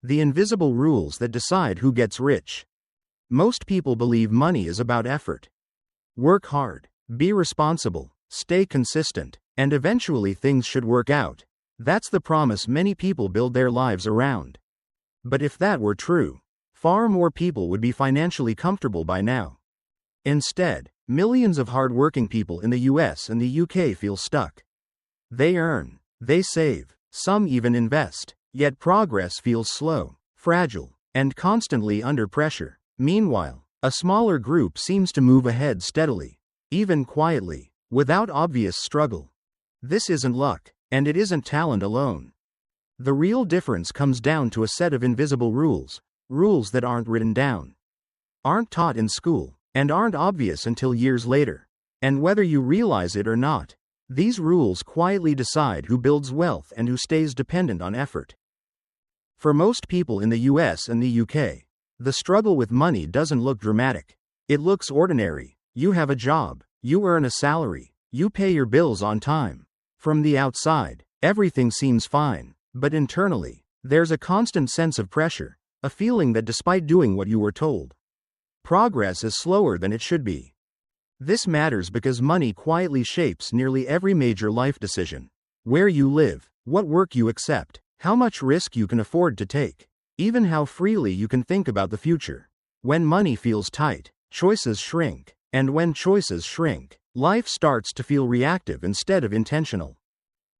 The invisible rules that decide who gets rich. Most people believe money is about effort. Work hard, be responsible, stay consistent, and eventually things should work out. That's the promise many people build their lives around. But if that were true, far more people would be financially comfortable by now. Instead, millions of hard-working people in the US and the UK feel stuck. They earn, they save, some even invest, yet progress feels slow, fragile, and constantly under pressure. Meanwhile, a smaller group seems to move ahead steadily, even quietly, without obvious struggle. This isn't luck, and it isn't talent alone. The real difference comes down to a set of invisible rules, rules that aren't written down, aren't taught in school, and aren't obvious until years later. And whether you realize it or not, these rules quietly decide who builds wealth and who stays dependent on effort. For most people in the US and the UK, the struggle with money doesn't look dramatic. It looks ordinary. You have a job, you earn a salary, you pay your bills on time. From the outside, everything seems fine, but internally, there's a constant sense of pressure, a feeling that despite doing what you were told, progress is slower than it should be. This matters because money quietly shapes nearly every major life decision. Where you live, what work you accept, how much risk you can afford to take, even how freely you can think about the future. When money feels tight, choices shrink, and when choices shrink, life starts to feel reactive instead of intentional.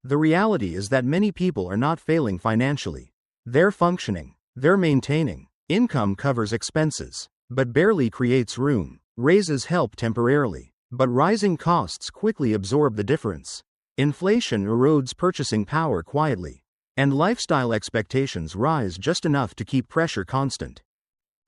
The reality is that many people are not failing financially. They're functioning, they're maintaining. Income covers expenses, but barely creates room. Raises help temporarily, but rising costs quickly absorb the difference. Inflation erodes purchasing power quietly, and lifestyle expectations rise just enough to keep pressure constant.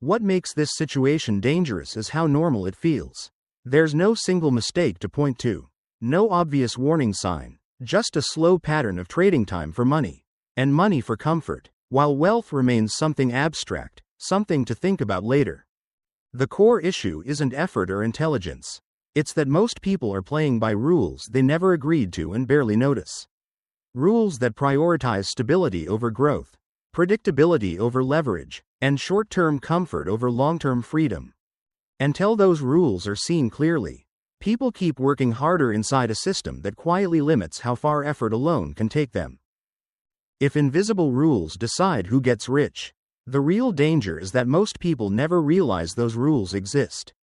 What makes this situation dangerous is how normal it feels. There's no single mistake to point to, no obvious warning sign, just a slow pattern of trading time for money, and money for comfort, while wealth remains something abstract, something to think about later. The core issue isn't effort or intelligence. It's that most people are playing by rules they never agreed to and barely notice. Rules that prioritize stability over growth, predictability over leverage, and short-term comfort over long-term freedom. Until those rules are seen clearly, people keep working harder inside a system that quietly limits how far effort alone can take them. If invisible rules decide who gets rich, the real danger is that most people never realize those rules exist.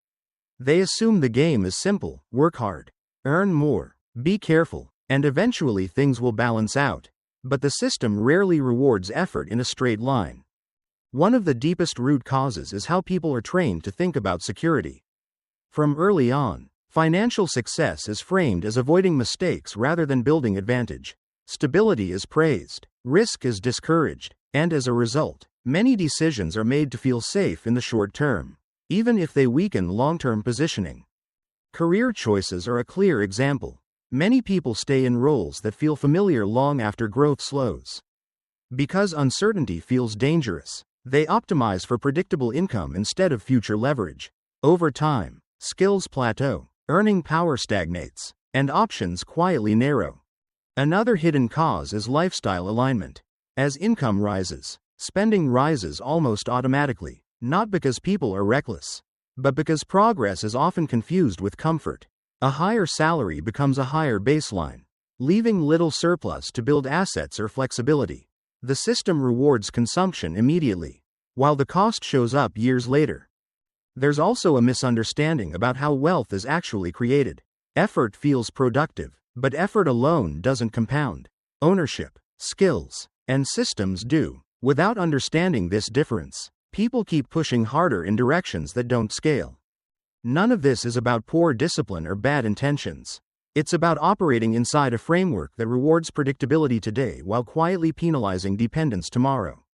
They assume the game is simple: work hard, earn more, be careful, and eventually things will balance out. But the system rarely rewards effort in a straight line. One of the deepest root causes is how people are trained to think about security. From early on, financial success is framed as avoiding mistakes rather than building advantage. Stability is praised, risk is discouraged, and as a result, many decisions are made to feel safe in the short term, even if they weaken long-term positioning. Career choices are a clear example. Many people stay in roles that feel familiar long after growth slows. Because uncertainty feels dangerous, they optimize for predictable income instead of future leverage. Over time, skills plateau, earning power stagnates, and options quietly narrow. Another hidden cause is lifestyle alignment. As income rises, spending rises almost automatically, not because people are reckless, but because progress is often confused with comfort. A higher salary becomes a higher baseline, leaving little surplus to build assets or flexibility. The system rewards consumption immediately, while the cost shows up years later. There's also a misunderstanding about how wealth is actually created. Effort feels productive, but effort alone doesn't compound. Ownership, skills, and systems do. Without understanding this difference, people keep pushing harder in directions that don't scale. None of this is about poor discipline or bad intentions. It's about operating inside a framework that rewards predictability today while quietly penalizing dependence tomorrow.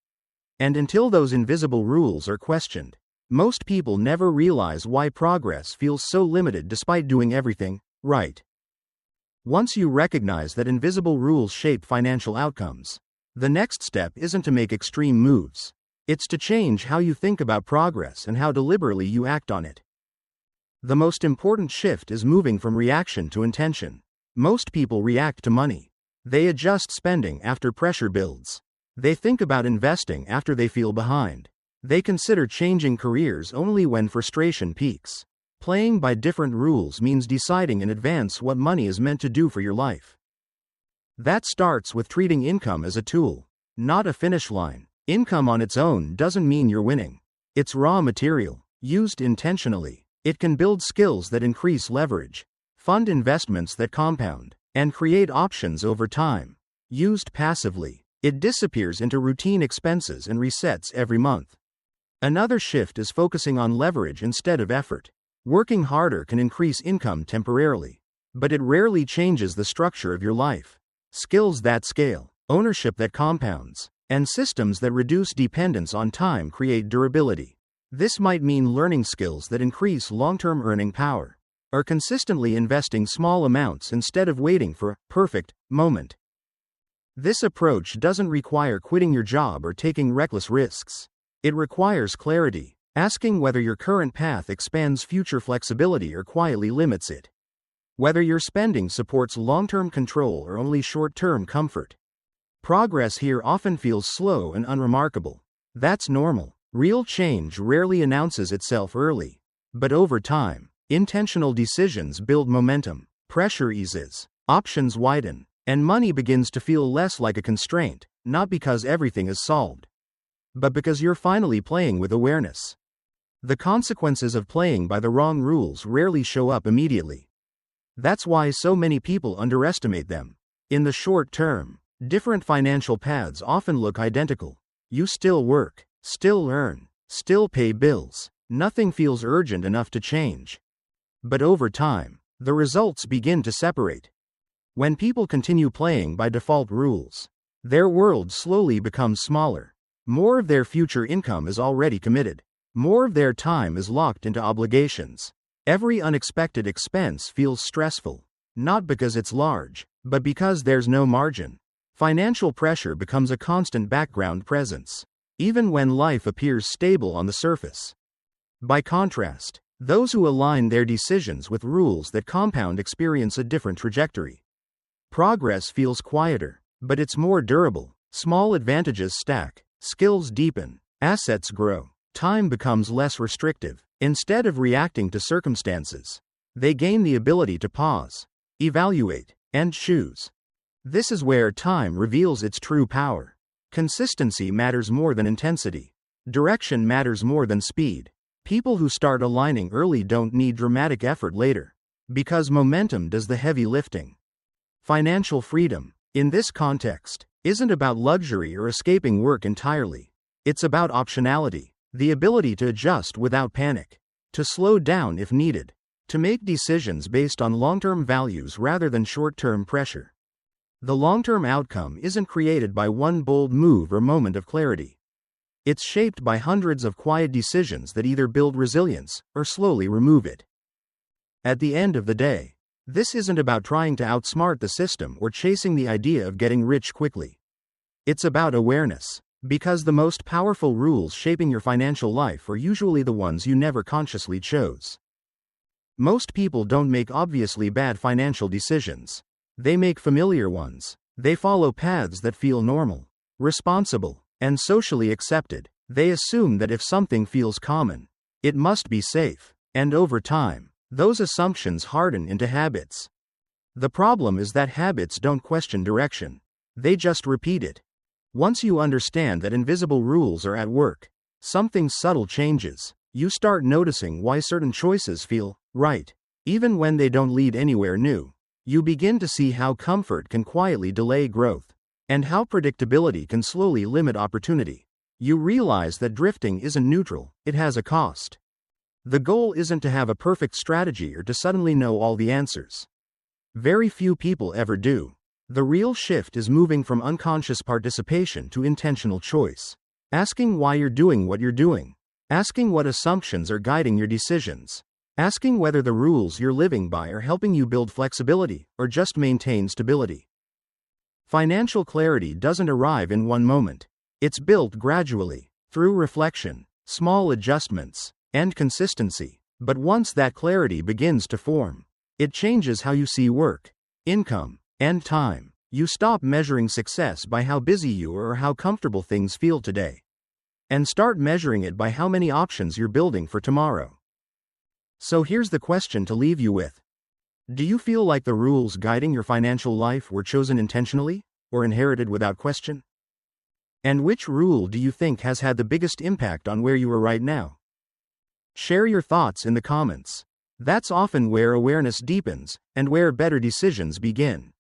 And until those invisible rules are questioned, most people never realize why progress feels so limited despite doing everything right. Once you recognize that invisible rules shape financial outcomes, the next step isn't to make extreme moves. It's to change how you think about progress and how deliberately you act on it. The most important shift is moving from reaction to intention. Most people react to money. They adjust spending after pressure builds. They think about investing after they feel behind. They consider changing careers only when frustration peaks. Playing by different rules means deciding in advance what money is meant to do for your life. That starts with treating income as a tool, not a finish line. Income on its own doesn't mean you're winning. It's raw material, used intentionally. It can build skills that increase leverage, fund investments that compound, and create options over time. Used passively, it disappears into routine expenses and resets every month. Another shift is focusing on leverage instead of effort. Working harder can increase income temporarily, but it rarely changes the structure of your life. Skills that scale, ownership that compounds, and systems that reduce dependence on time create durability. This might mean learning skills that increase long-term earning power, or consistently investing small amounts instead of waiting for a perfect moment. This approach doesn't require quitting your job or taking reckless risks. It requires clarity, asking whether your current path expands future flexibility or quietly limits it. Whether your spending supports long-term control or only short-term comfort. Progress here often feels slow and unremarkable. That's normal. Real change rarely announces itself early. But over time, intentional decisions build momentum, pressure eases, options widen, and money begins to feel less like a constraint, not because everything is solved, but because you're finally playing with awareness. The consequences of playing by the wrong rules rarely show up immediately. That's why so many people underestimate them. In the short term, different financial paths often look identical. You still work, still earn, still pay bills. Nothing feels urgent enough to change. But over time, the results begin to separate. When people continue playing by default rules, their world slowly becomes smaller. More of their future income is already committed. More of their time is locked into obligations. Every unexpected expense feels stressful, not because it's large, but because there's no margin. Financial pressure becomes a constant background presence, even when life appears stable on the surface. By contrast, those who align their decisions with rules that compound experience a different trajectory. Progress feels quieter, but it's more durable. Small advantages stack, skills deepen, assets grow, time becomes less restrictive. Instead of reacting to circumstances, they gain the ability to pause, evaluate, and choose. This is where time reveals its true power. Consistency matters more than intensity. Direction matters more than speed. People who start aligning early don't need dramatic effort later, because momentum does the heavy lifting. Financial freedom, in this context, isn't about luxury or escaping work entirely. It's about optionality. The ability to adjust without panic, to slow down if needed, to make decisions based on long-term values rather than short-term pressure. The long-term outcome isn't created by one bold move or moment of clarity. It's shaped by hundreds of quiet decisions that either build resilience or slowly remove it. At the end of the day, this isn't about trying to outsmart the system or chasing the idea of getting rich quickly. It's about awareness. Because the most powerful rules shaping your financial life are usually the ones you never consciously chose. Most people don't make obviously bad financial decisions. They make familiar ones. They follow paths that feel normal, responsible, and socially accepted. They assume that if something feels common, it must be safe. And over time, those assumptions harden into habits. The problem is that habits don't question direction. They just repeat it. Once you understand that invisible rules are at work, something subtle changes. You start noticing why certain choices feel right, even when they don't lead anywhere new. You begin to see how comfort can quietly delay growth, and how predictability can slowly limit opportunity. You realize that drifting isn't neutral, it has a cost. The goal isn't to have a perfect strategy or to suddenly know all the answers. Very few people ever do. The real shift is moving from unconscious participation to intentional choice. Asking why you're doing what you're doing. Asking what assumptions are guiding your decisions. Asking whether the rules you're living by are helping you build flexibility or just maintain stability. Financial clarity doesn't arrive in one moment. It's built gradually, through reflection, small adjustments, and consistency. But once that clarity begins to form, it changes how you see work, income, and time. You stop measuring success by how busy you are or how comfortable things feel today, and start measuring it by how many options you're building for tomorrow. So here's the question to leave you with. Do you feel like the rules guiding your financial life were chosen intentionally, or inherited without question? And which rule do you think has had the biggest impact on where you are right now? Share your thoughts in the comments. That's often where awareness deepens, and where better decisions begin.